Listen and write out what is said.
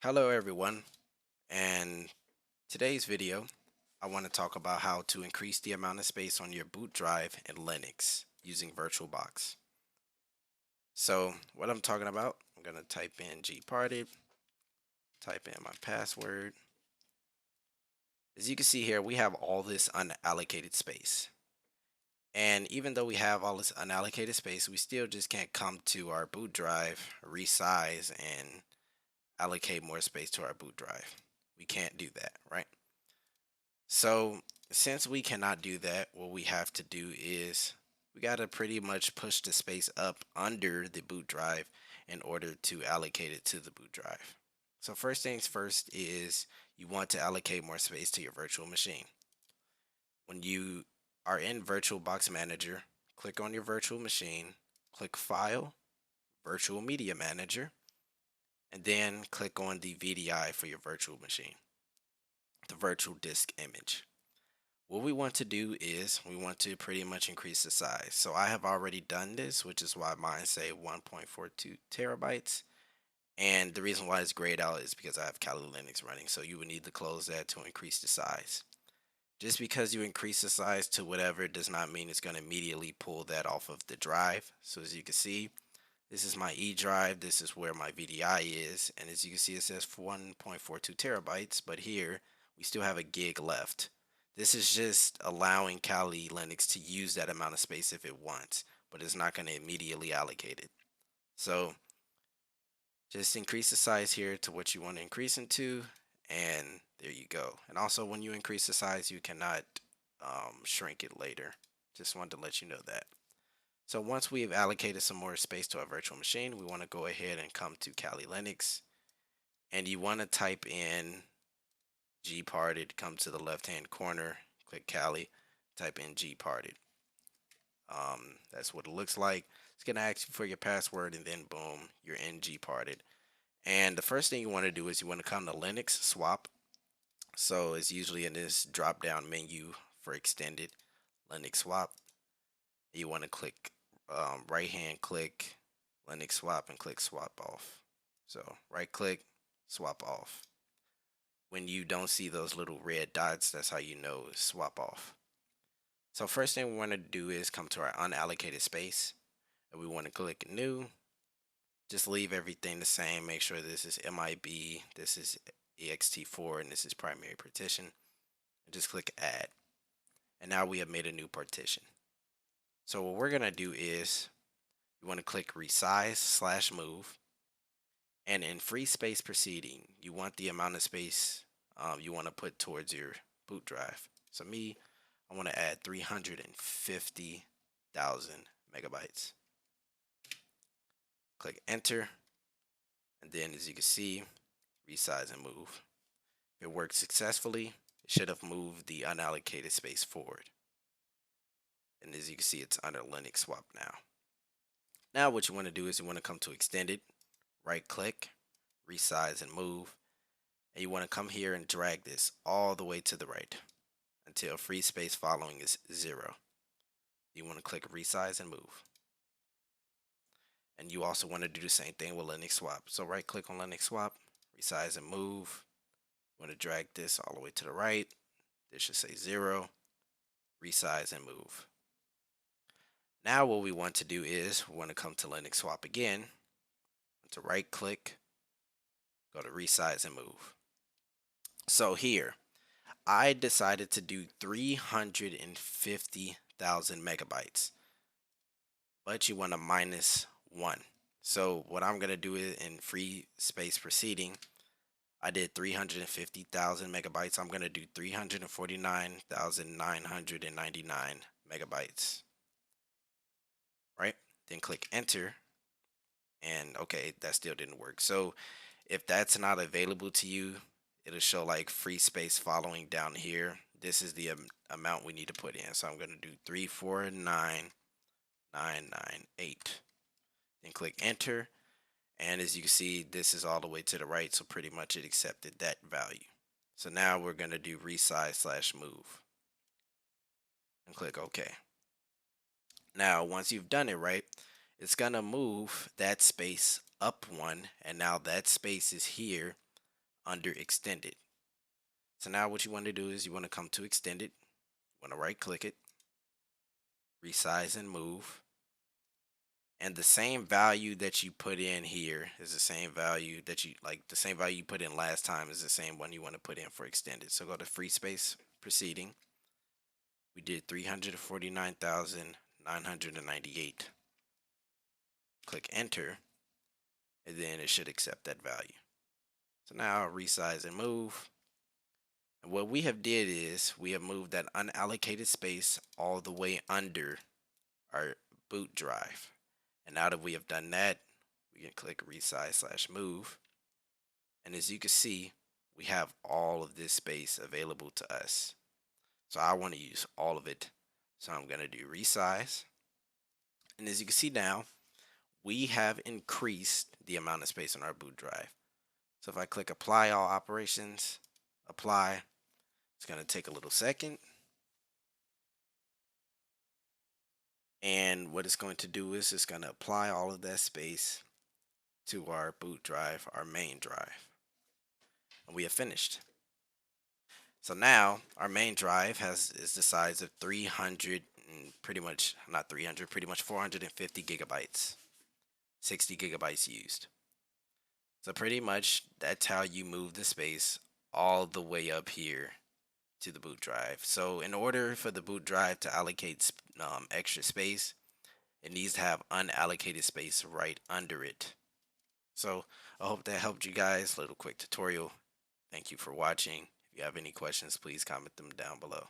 Hello everyone, and today's video I want to talk about how to increase the amount of space on your boot drive in Linux using VirtualBox. So what I'm talking about, I'm going to type in gparted, type in my password. As you can see here, we have all this unallocated space. And even though we have all this unallocated space, we still just can't come to our boot drive, resize, and allocate more space to our boot drive. We can't do that, right? So since we cannot do that, what we have to do is we got to pretty much push the space up under the boot drive in order to allocate it to the boot drive. So first things first is you want to allocate more space to your virtual machine. When you are in VirtualBox Manager, click on your virtual machine, click File, Virtual Media Manager, and then click on the VDI for your virtual machine, the virtual disk image. What we want to do is we want to pretty much increase the size. So I have already done this, which is why mine say 1.42 terabytes. And the reason why it's grayed out is because I have Kali Linux running. So you would need to close that to increase the size. Just because you increase the size to whatever does not mean it's going to immediately pull that off of the drive. So as you can see, this is my E drive. This is where my VDI is. And as you can see, it says 1.42 terabytes. But here we still have a gig left. This is just allowing Kali Linux to use that amount of space if it wants, but it's not going to immediately allocate it. So just increase the size here to what you want to increase into, and there you go. And also when you increase the size, you cannot shrink it later. Just wanted to let you know that. So once we have allocated some more space to our virtual machine, we want to go ahead and come to Kali Linux, and you want to type in gparted, come to the left hand corner, click Kali, type in gparted. That's what it looks like. It's gonna ask you for your password, and then boom, you're in gparted. And the first thing you want to do is you want to come to Linux swap. So it's usually in this drop down menu for extended Linux swap. You want to click right hand click Linux swap and click swap off. So right click, swap off. When you don't see those little red dots, that's how you know swap off. So first thing we want to do is come to our unallocated space, and we want to click new. Just leave everything the same. Make sure this is MIB, this is ext4, and this is primary partition. And just click add. And now we have made a new partition. So what we're going to do is you want to click resize / move. And in free space proceeding, you want the amount of space you want to put towards your boot drive. So me, I want to add 350,000 megabytes. Click enter, and then as you can see, resize and move. If it worked successfully, it should have moved the unallocated space forward. And as you can see, it's under Linux swap now. Now what you want to do is you want to come to extended, right click, resize and move, and you want to come here and drag this all the way to the right until free space following is 0. You want to click resize and move. And you also want to do the same thing with Linux swap. So right click on Linux swap, resize and move. You want to drag this all the way to the right. This should say 0, resize and move. Now what we want to do is we want to come to Linux swap again, to right click, go to resize and move. So here, I decided to do 350,000 megabytes, but you want to -1. So what I'm going to do is in free space proceeding, I did 350,000 megabytes. I'm going to do 349,999 megabytes. Right? Then click enter. And okay, that still didn't work. So if that's not available to you, it'll show like free space following down here. This is the amount we need to put in. So I'm going to do 349,998. Then click enter. And as you can see, this is all the way to the right. So pretty much it accepted that value. So now we're going to do resize / move. And click OK. Now, once you've done it right, it's going to move that space up 1. And now that space is here. under extended. So now what you want to do is you want to come to extended, you want to right click it, resize and move. And the same value that you put in here is the same value that the same value you put in last time is the same one you want to put in for extended. So go to free space proceeding. We did 349,998. Click enter, and then it should accept that value. So now I'll resize and move. And what we have did is we have moved that unallocated space all the way under our boot drive. And now that we have done that, we can click resize/move. And as you can see, we have all of this space available to us. So I want to use all of it. So I'm going to do resize. And as you can see now, we have increased the amount of space on our boot drive. So if I click apply all operations, apply, it's going to take a little second. And what it's going to do is it's going to apply all of that space to our boot drive, our main drive. And we have finished. So now our main drive is the size of 300 and pretty much, not 300, pretty much 450 gigabytes, 60 gigabytes used. So pretty much that's how you move the space all the way up here to the boot drive. So in order for the boot drive to allocate extra space, it needs to have unallocated space right under it. So I hope that helped you guys. Little quick tutorial. Thank you for watching. If you have any questions, please comment them down below.